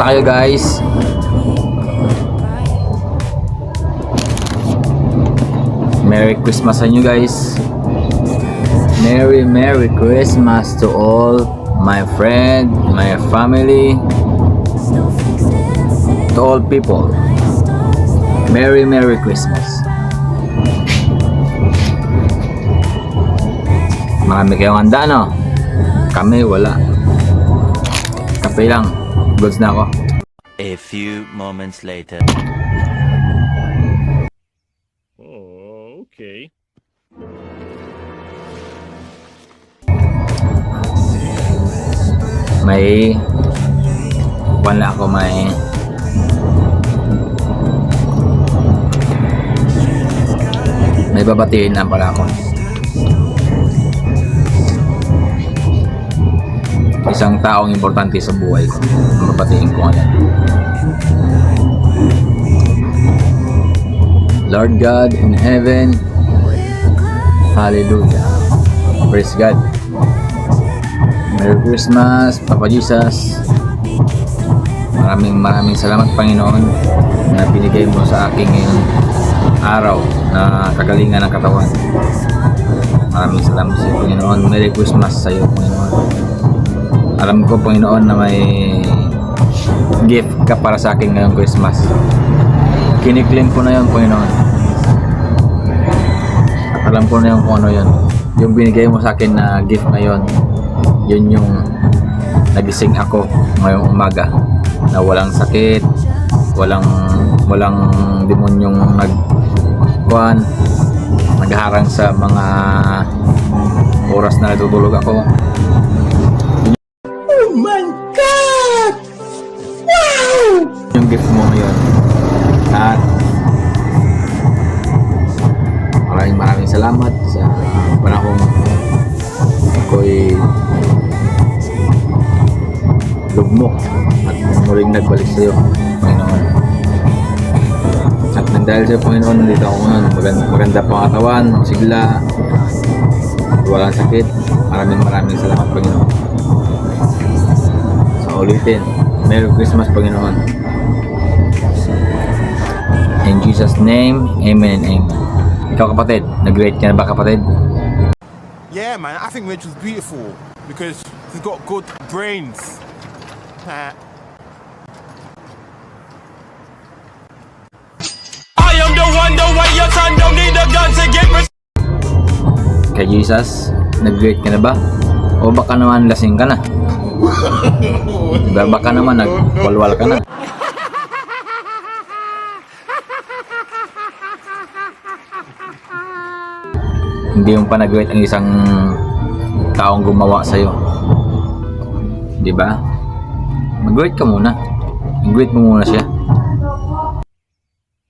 kayo guys. Merry Christmas sa inyo guys. Merry Christmas to all my friend, my family, to all people. Merry Christmas. Marami kayong handa, no? Kami wala. Kape lang. Goods na ako. A few moments later. Oh, okay. May wala ako may babatiin lang pala ako. Isang taong importante sa buhay ko. Babatiin ko ngayon. Lord God in heaven, hallelujah, praise God. Merry Christmas, Papa Jesus. Maraming salamat Panginoon na binigay mo sa akin ngayong araw na kagalingan ng katawan. Maraming salamat sa iyo Panginoon. Merry Christmas sa iyo Panginoon. Alam ko Panginoon na may gift ka para sa akin ngayong Christmas. Kiniklaim ko na yun Panginoon. At alam ko na yun kung ano yun. Yung binigay mo sa akin na gift na yun, yun yung nagising ako ngayong umaga na walang sakit, walang demonyong nagharang sa mga oras na natutulog ako. Oh my God! Wow! Yung gift mo ngayon. At maraming salamat sa panahong ako'y lugmok at muling nagbalik sa iyo Panginoon. At dahil sa iyo Panginoon, nandito ako ngayon. Maganda pang katawan, sigla, walang sakit. Maraming salamat Panginoon. Sa ulitin, Merry Christmas Panginoon. In Jesus name, amen and amen. Ikaw kapatid, nag-rate ka na ba kapatid? Yeah, man, I think Rachel's beautiful because she's got good brains. I am the one, the way your son don't need a gun to get Kay Jesus, nag-rate ka na ba? O baka naman lasing ka na? Diba baka naman nagwalwal ka na? Hindi mo pa nag-rate ang isang taong gumawa sa'yo. Diba? Mag-rate ka muna. Mag-rate mo muna siya.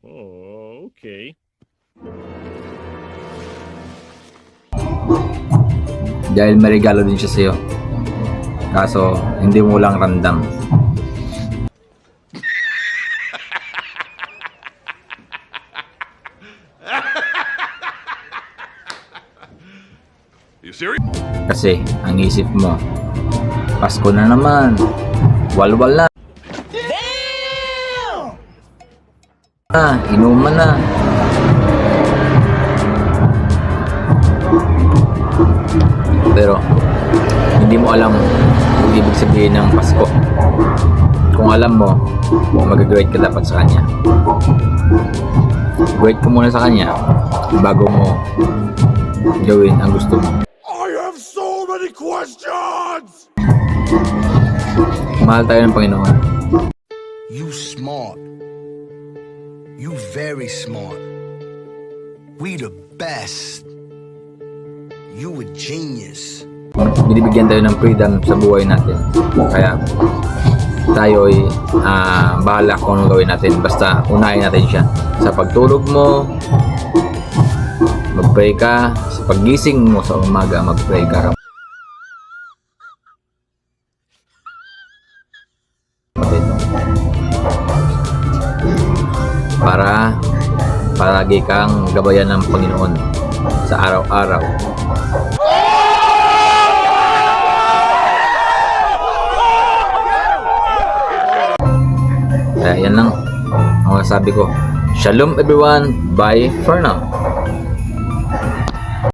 Oh, okay. Dahil may regalo din siya sa'yo. Kaso, hindi mo lang randam. You serious? Kasi, ang isip mo, Pasko na naman. Walwal na. Inuman na. Pero, hindi mo alam kung ibig sabihin ng Pasko. Kung alam mo, mag-grade ka dapat sa kanya. Grade ko muna sa kanya bago mo gawin ang gusto mo. I have so many questions! Mahal tayo ng Panginoon. You smart. You very smart. We the best. You a genius. Binibigyan tayo ng freedom sa buhay natin. Kaya tayo ay bahala kung anong gawin natin. Basta unahin natin siya. Sa pagtulog mo, mag-pray ka. Sa paggising mo sa umaga, mag-pray ka. Para palagi kang gabayan ng Panginoon sa araw-araw. Kaya yan lang ang sabi ko. Shalom everyone. Bye for now.